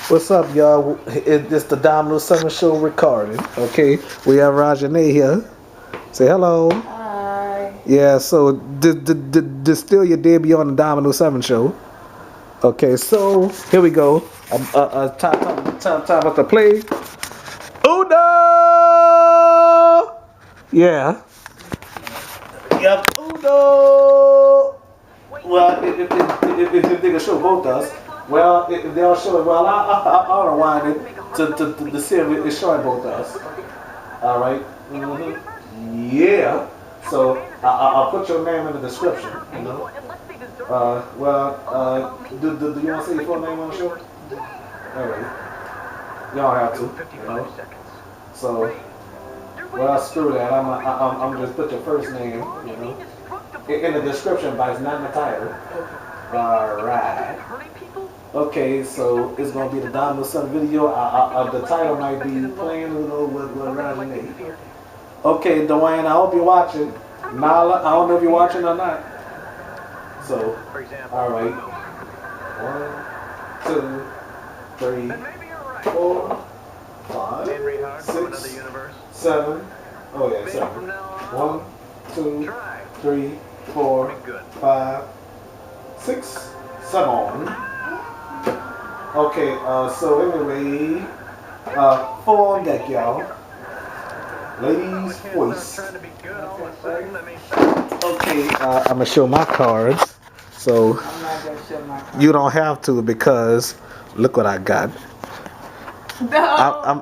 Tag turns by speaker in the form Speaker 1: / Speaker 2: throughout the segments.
Speaker 1: What's up, y'all? It's the Domino 7 show recording. Okay, we have Rajane here. Say hello.
Speaker 2: Hi.
Speaker 1: Yeah, so still your debut on the Domino 7 show. Okay, so here we go. Time to play. Uno! Yeah. Yep, Uno! Well, if they can show both us, well, if they'll show it, well, I'll rewind it to see if it's showing both us. All right? Mm-hmm. Yeah. So I'll put your name in the description. You know. Do you want to say your full name on the show? All right. You don't have to. You know. So, well, screw that. I'm just put your first name. You know. In the description, but it's not in the title. Alright. Okay, so it's going to be the Domino 7 video. The title might be Playing Uno with Rajane. Okay, Dwayne, I hope you're watching. Nala, I don't know if you're watching or not. So, alright. 1, 2, 3, 4, 5, 6, 7. Oh, yeah, 7. 1, 2, 3, 4, 5, 6, 7. Okay, so anyway, 4 on deck, y'all. Ladies voice. Okay, I'm gonna show my cards. So
Speaker 2: I'm not gonna show my cards.
Speaker 1: You don't have to because look what I got.
Speaker 2: No.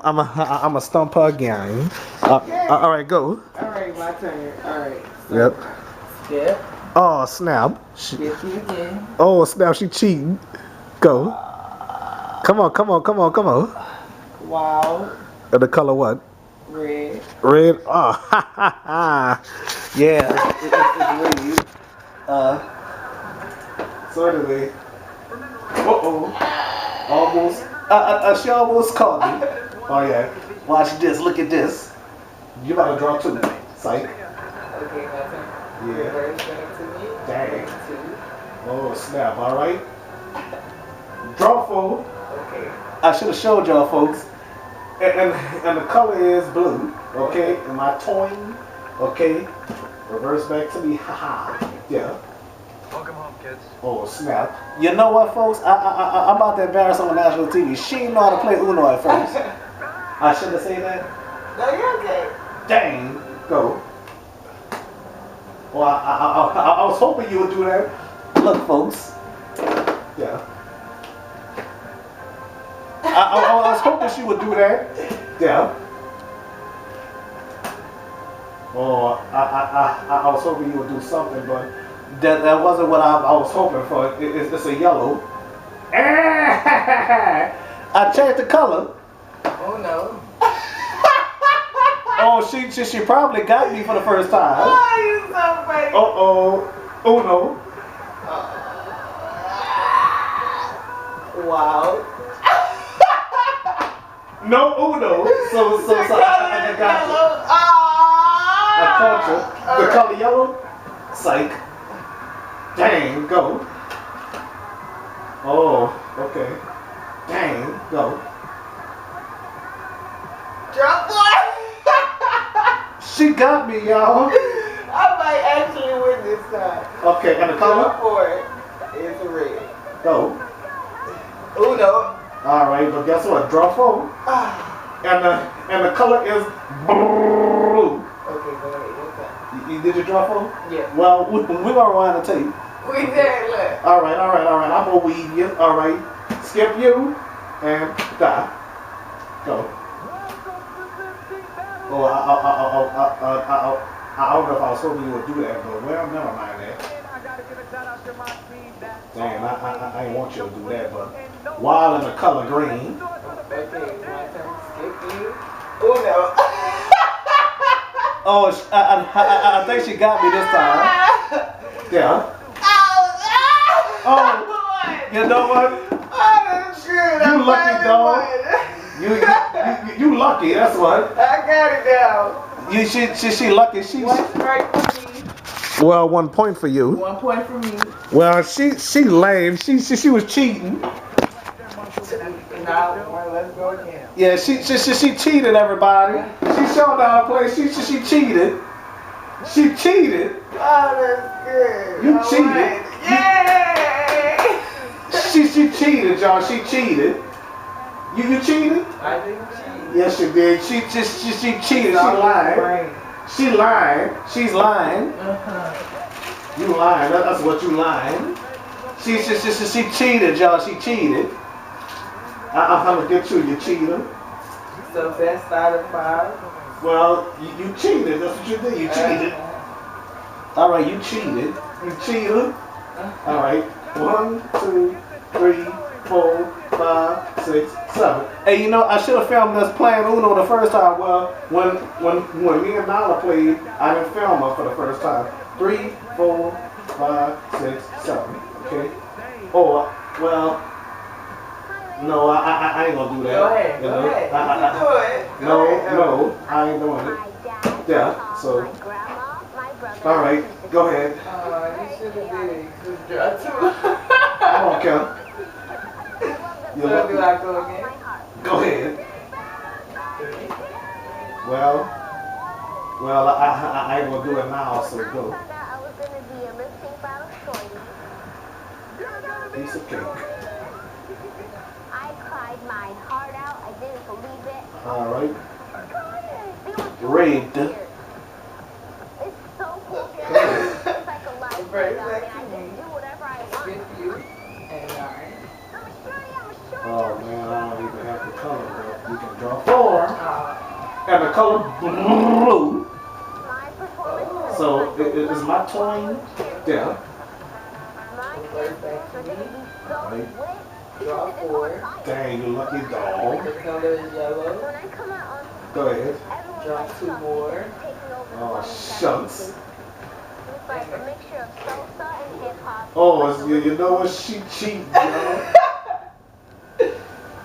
Speaker 1: I'm a stumper again. All right, go.
Speaker 2: All right, my turn. All right. So,
Speaker 1: Yep.
Speaker 2: Skip.
Speaker 1: Oh snap!
Speaker 2: Skip you again.
Speaker 1: Oh snap! She cheating. Go. Come on.
Speaker 2: Wow.
Speaker 1: The color what?
Speaker 2: Red.
Speaker 1: Red. Oh, ha ha ha. Yeah, it's red. So anyway. Almost. She almost caught me. Oh yeah. Watch this. Look at this. You about to draw 2. Psych.
Speaker 2: Okay, my turn.
Speaker 1: Yeah.
Speaker 2: Reverse back to me.
Speaker 1: Dang.
Speaker 2: 2.
Speaker 1: Oh snap! All right. Draw 4.
Speaker 2: Okay.
Speaker 1: I should have showed y'all, folks. And the color is blue. Okay. And my toying. Okay. Reverse back to me. Haha. Yeah.
Speaker 3: Welcome home, kids.
Speaker 1: Oh snap! You know what, folks? I'm about to embarrass her on national TV. She didn't know how to play Uno at first. I shouldn't have said that.
Speaker 2: No, you're okay.
Speaker 1: Dang. Go. Well, I was hoping you would do that. Look, folks. Yeah. I was hoping she would do that. Yeah. Oh, I was hoping you would do something, but that wasn't what I was hoping for. It's a yellow. I changed the color.
Speaker 2: Oh no.
Speaker 1: Oh, she probably got me for the first time.
Speaker 2: Oh, you so funny.
Speaker 1: Oh no.
Speaker 2: Wow.
Speaker 1: No Uno. So I got you. I caught you. The color yellow. Psych. Dang, go. Oh, okay. Dang, go.
Speaker 2: Drop one.
Speaker 1: She got me, y'all.
Speaker 2: I might actually win this time.
Speaker 1: Okay, and the color?
Speaker 2: Drop 4 is red.
Speaker 1: Go.
Speaker 2: Uno.
Speaker 1: Alright, but guess what? Draw 4. And the color is blue.
Speaker 2: Okay, go ahead. Your time.
Speaker 1: Did you draw 4?
Speaker 2: Yeah.
Speaker 1: Well, we're gonna rewind the tape.
Speaker 2: We did, look.
Speaker 1: Alright. I'm gonna weed you. Alright. Skip you and die. Go. Oh, I don't know if I was hoping you would do that, but well, never mind that. Dang, I ain't want you to do that, but while in the color green.
Speaker 2: Okay, my turn. Skip you. Uno.
Speaker 1: Oh, I think she got me this time. Yeah. Oh, you know what? You lucky dog. You lucky. That's what.
Speaker 2: I got it now.
Speaker 1: She lucky. She.
Speaker 2: 1 strike for me.
Speaker 1: Well, 1 point for you.
Speaker 2: 1 point for me.
Speaker 1: Well, she lame. She was cheating.
Speaker 2: Now, let's go again.
Speaker 1: Yeah, she cheated, everybody. She showed down play. She cheated. She cheated.
Speaker 2: Oh, that's good.
Speaker 1: You
Speaker 2: All
Speaker 1: cheated.
Speaker 2: Right. Yay!
Speaker 1: She cheated, y'all. She cheated. You cheated?
Speaker 2: I didn't cheat.
Speaker 1: Yes, she did. She cheated. She lied. She lied. She's lying. You lying. That's what you lying. She cheated, y'all. She cheated. I'm gonna get you cheater.
Speaker 2: So that's started 5.
Speaker 1: Well, you cheated. That's what you did. You cheated. All right, you cheated. You cheated. All right. 1, 2, 3, 4, 5, 6, 7. Hey, you know, I should have filmed us playing Uno the first time. Well, when me and Nala played, I didn't film her for the first time. 3, 4, 5, 6, 7. Okay. Oh, well. No, I ain't gonna do that.
Speaker 2: Go ahead.
Speaker 1: You
Speaker 2: Go
Speaker 1: know?
Speaker 2: ahead. You do it.
Speaker 1: No, I ain't doing it. Yeah. So. All right. Go ahead.
Speaker 2: You should have did it. Just draw 2.
Speaker 1: I don't care.
Speaker 2: So do I go again?
Speaker 1: Go ahead. Well, I ain't gonna do it now, so go. Piece of cake.
Speaker 3: I cried my heart out. I didn't believe it.
Speaker 1: All right. Rigged.
Speaker 3: It's so cool. It's like a life.
Speaker 2: Very
Speaker 3: I
Speaker 2: lucky
Speaker 3: can
Speaker 2: me.
Speaker 3: do whatever I want.
Speaker 2: With you and I.
Speaker 1: Oh man, I don't even have the color, but you can draw 4. And the color blue.
Speaker 3: My performance.
Speaker 1: So is my turn? Yeah.
Speaker 3: My characters are going to be so
Speaker 1: Right.
Speaker 3: lit.
Speaker 2: Draw 4.
Speaker 1: Dang, you lucky
Speaker 2: The
Speaker 1: dog.
Speaker 2: color is yellow.
Speaker 3: When I come out on
Speaker 1: Go ahead.
Speaker 3: everyone's
Speaker 2: Draw
Speaker 3: like
Speaker 2: 2 more.
Speaker 3: taking over
Speaker 1: Oh,
Speaker 3: the
Speaker 1: shucks.
Speaker 3: It's like a mixture of salsa and hip hop.
Speaker 1: Oh, you know what? She cheated, you know?
Speaker 2: The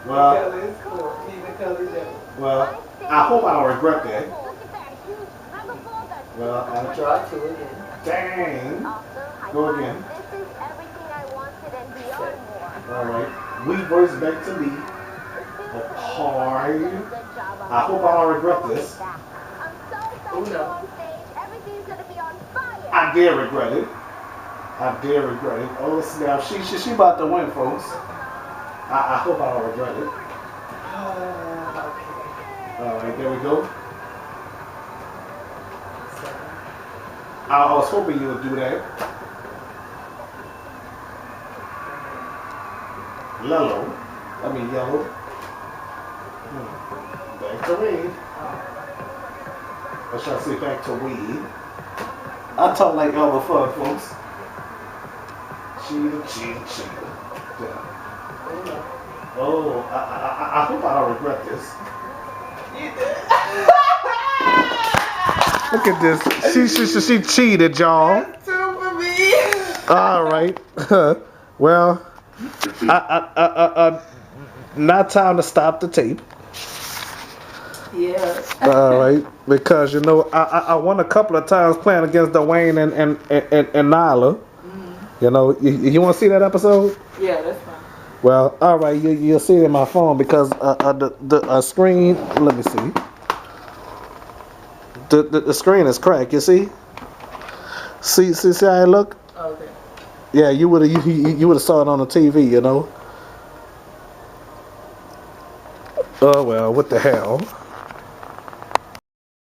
Speaker 1: Well,
Speaker 2: color is cool. See, the color is yellow.
Speaker 1: well, I hope I don't regret that.
Speaker 3: Look at that huge mega ball that's
Speaker 1: Well,
Speaker 2: Draw 2 again.
Speaker 1: dang.
Speaker 3: awesome. High
Speaker 1: Go
Speaker 3: five.
Speaker 1: again.
Speaker 3: This is everything I wanted and beyond more.
Speaker 1: All right. Weavers back to me. Hard. I hope I don't regret this.
Speaker 3: I'm so excited to go on stage. Everything's gonna be on fire.
Speaker 1: I dare regret it. I dare regret it. Oh snap! She about to win, folks. I hope I don't regret it.
Speaker 2: Okay.
Speaker 1: All right, there we go. I was hoping you would do that. Yellow. Back to weed. Or should I say back to weed? I talk like y'all before, folks. Cheater. Yeah. Oh, I hope I don't regret this.
Speaker 2: You did.
Speaker 1: Look at this. She cheated, y'all.
Speaker 2: That's 2 for me.
Speaker 1: All right. Well, not time to stop the tape.
Speaker 2: Yeah.
Speaker 1: All right, because you know I won a couple of times playing against Dwayne and Nyla.
Speaker 2: Mm-hmm.
Speaker 1: You know, you want to see that episode?
Speaker 2: Yeah, that's fine.
Speaker 1: Well, all right, you'll see it in my phone because the screen. Let me see. The screen is cracked. You see? See how it look?
Speaker 2: Okay.
Speaker 1: Yeah, you would have saw it on the TV. You know. Oh well, what the hell?